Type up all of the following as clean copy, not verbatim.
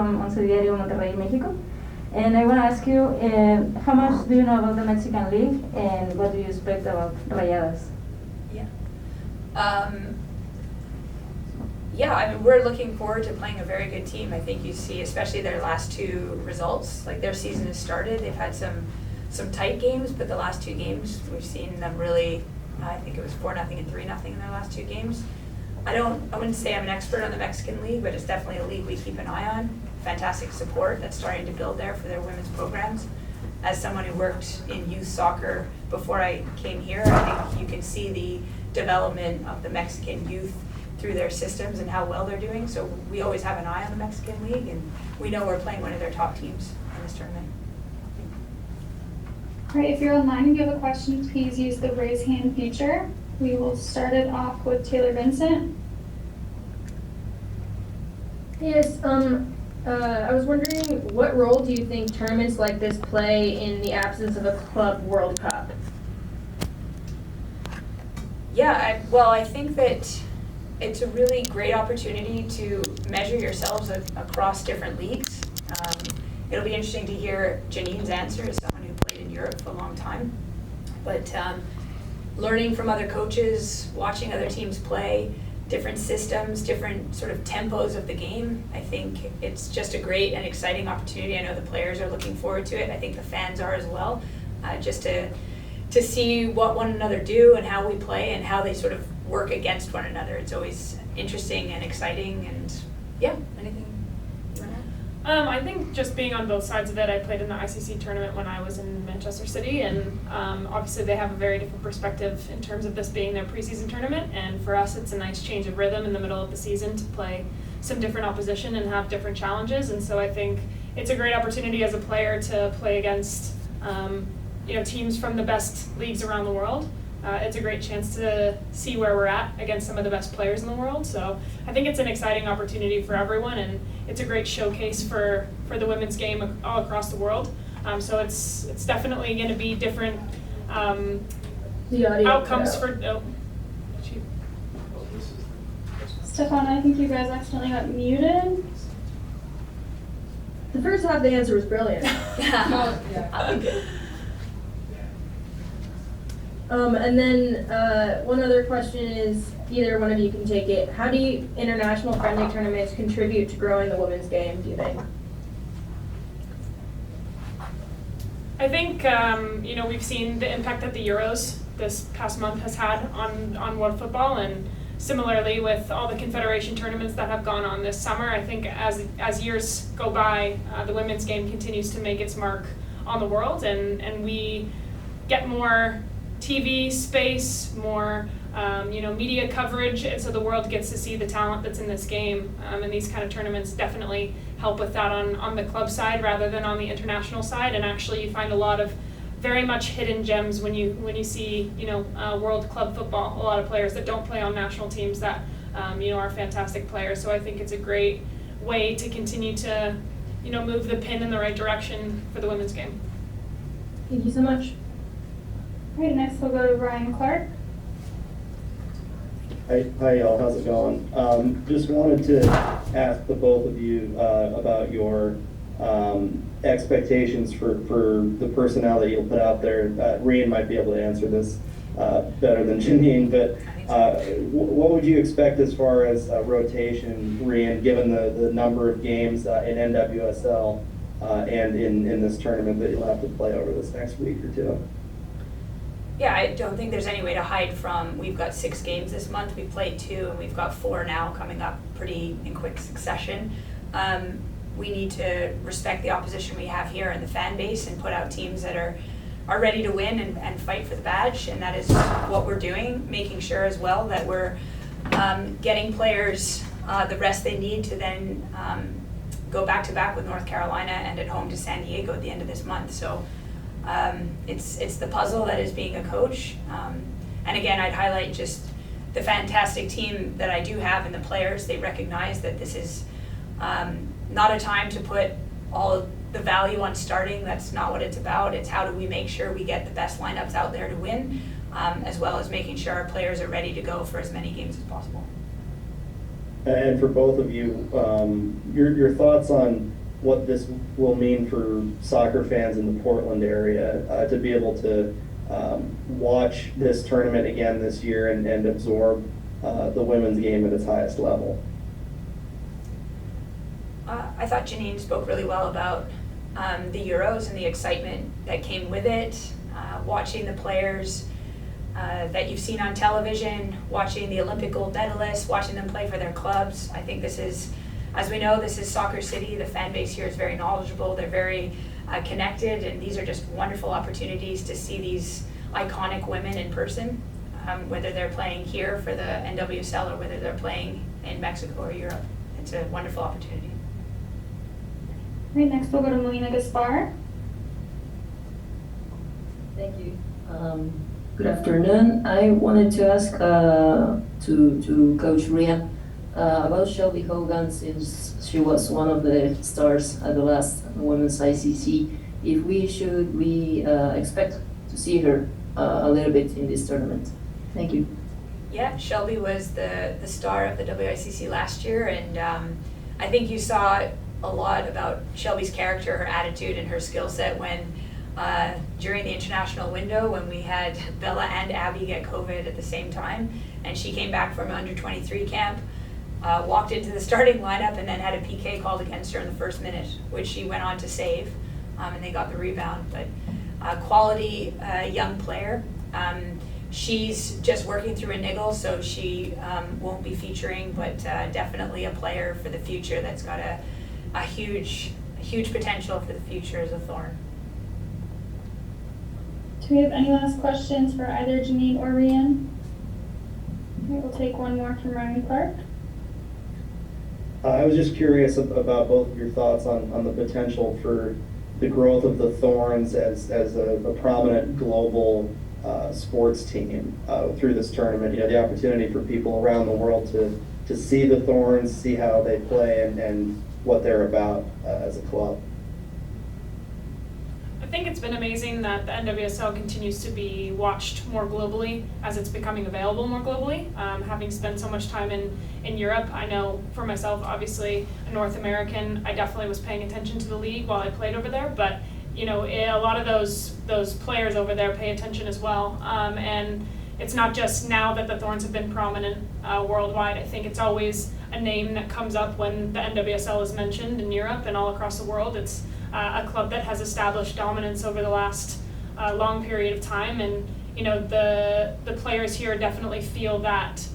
from Once Diario Monterrey, Mexico. And I want to ask you, how much do you know about the Mexican League and what do you expect about Rayadas? Yeah, I mean, we're looking forward to playing a very good team. I think you see, especially their last two results, like their season has started. They've had some tight games, but the last two games we've seen them really, I think it was 4-0 and 3-0 in their last two games. I wouldn't say I'm an expert on the Mexican League, but it's definitely a league we keep an eye on. Fantastic support that's starting to build there for their women's programs. As someone who worked in youth soccer before I came here, I think you can see the development of the Mexican youth through their systems and how well they're doing. So we always have an eye on the Mexican League, and we know we're playing one of their top teams in this tournament. All right, if you're online and you have a question, please use the raise hand feature. We will start it off with Taylor Vincent. Yes, I was wondering, what role do you think tournaments like this play in the absence of a Club World Cup? Yeah, I think that it's a really great opportunity to measure yourselves across different leagues. It'll be interesting to hear Janine's answer as someone who played in Europe for a long time. But learning from other coaches, watching other teams play, different systems, different sort of tempos of the game, I think it's just a great and exciting opportunity. I know the players are looking forward to it. I think the fans are as well, just to see what one another do and how we play and how they sort of work against one another. It's always interesting and exciting, and yeah, anything you want to add? I think just being on both sides of it, I played in the ICC tournament when I was in Manchester City, and obviously they have a very different perspective in terms of this being their preseason tournament, and for us it's a nice change of rhythm in the middle of the season to play some different opposition and have different challenges. And so I think it's a great opportunity as a player to play against teams from the best leagues around the world. It's a great chance to see where we're at against some of the best players in the world. So I think it's an exciting opportunity for everyone, and it's a great showcase for the women's game all across the world. So it's definitely going to be different outcomes for. Stefan, I think you guys accidentally got muted. The first half of the answer was brilliant. And then one other question is, either one of you can take it. How do international friendly tournaments contribute to growing the women's game, do you think? I think we've seen the impact that the Euros this past month has had on world football, and similarly with all the confederation tournaments that have gone on this summer. I think as years go by, the women's game continues to make its mark on the world, and we get more TV space, more media coverage, and so the world gets to see the talent that's in this game. And these kind of tournaments definitely help with that on the club side rather than on the international side. And actually, you find a lot of very much hidden gems when you see world club football. A lot of players that don't play on national teams that are fantastic players. So I think it's a great way to continue to move the pin in the right direction for the women's game. Thank you so much. All right, next we'll go to Ryan Clark. Hi y'all, how's it going? Just wanted to ask the both of you about your expectations for the personnel that you'll put out there. Rhian might be able to answer this better than Janine, but what would you expect as far as rotation, Rhian, given the number of games in NWSL and in this tournament that you'll have to play over this next week or two? Yeah, I don't think there's any way to hide from, we've got 6 games this month, we've played 2, and we've got 4 now coming up pretty in quick succession. We need to respect the opposition we have here and the fan base and put out teams that are ready to win and fight for the badge, and that is what we're doing, making sure as well that we're getting players the rest they need to then go back-to-back with North Carolina and at home to San Diego at the end of this month. So it's the puzzle that is being a coach. And again, I'd highlight just the fantastic team that I do have and the players. They recognize that this is not a time to put all of the value on starting. That's not what it's about. It's how do we make sure we get the best lineups out there to win, as well as making sure our players are ready to go for as many games as possible. And for both of you, your thoughts on what this will mean for soccer fans in the Portland area to be able to watch this tournament again this year and absorb the women's game at its highest level. I thought Janine spoke really well about the Euros and the excitement that came with it, watching the players that you've seen on television, watching the Olympic gold medalists, watching them play for their clubs. I think this is, as we know, this is Soccer City. The fan base here is very knowledgeable. They're very connected, and these are just wonderful opportunities to see these iconic women in person, whether they're playing here for the NWSL or whether they're playing in Mexico or Europe. It's a wonderful opportunity. Right, next we'll go to Melina Gaspar. Thank you. Good afternoon. I wanted to ask to Coach Rhian about Shelby Hogan, since she was one of the stars at the last women's ICC. If we expect to see her a little bit in this tournament? Thank you. Yeah, Shelby was the star of the WICC last year, and I think you saw a lot about Shelby's character, her attitude, and her skill set when during the international window, when we had Bella and Abby get COVID at the same time, and she came back from under 23 camp, walked into the starting lineup, and then had a PK called against her in the first minute, which she went on to save, and they got the rebound. But quality young player. She's just working through a niggle, so she won't be featuring, but definitely a player for the future that's got a huge potential for the future as a Thorn. Do we have any last questions for either Janine or Rhian? Okay, we'll take one more from Ryan Clark. I was just curious about both of your thoughts on the potential for the growth of the Thorns as a prominent global sports team through this tournament. You know, the opportunity for people around the world to see the Thorns, see how they play, and what they're about as a club. I think it's been amazing that the NWSL continues to be watched more globally as it's becoming available more globally. Having spent so much time in Europe, I know for myself, obviously a North American, I definitely was paying attention to the league while I played over there, but you know, a lot of those players over there pay attention as well. And it's not just now that the Thorns have been prominent worldwide. I think it's always a name that comes up when the NWSL is mentioned in Europe and all across the world. It's a club that has established dominance over the last long period of time, and you know, the players here definitely feel that.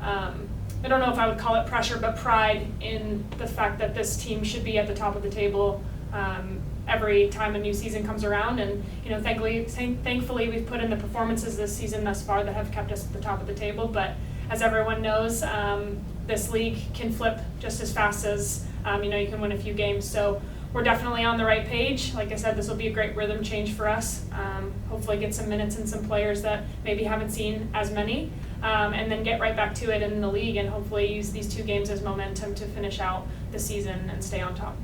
I don't know if I would call it pressure, but pride in the fact that this team should be at the top of the table every time a new season comes around. And you know, thankfully we've put in the performances this season thus far that have kept us at the top of the table. But as everyone knows, this league can flip just as fast as you know, you can win a few games. So we're definitely on the right page. Like I said, this will be a great rhythm change for us. Hopefully get some minutes and some players that maybe haven't seen as many, and then get right back to it in the league, and hopefully use these 2 games as momentum to finish out the season and stay on top.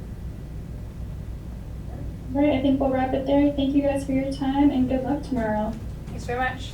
All right, I think we'll wrap it there. Thank you guys for your time, and good luck tomorrow. Thanks very much.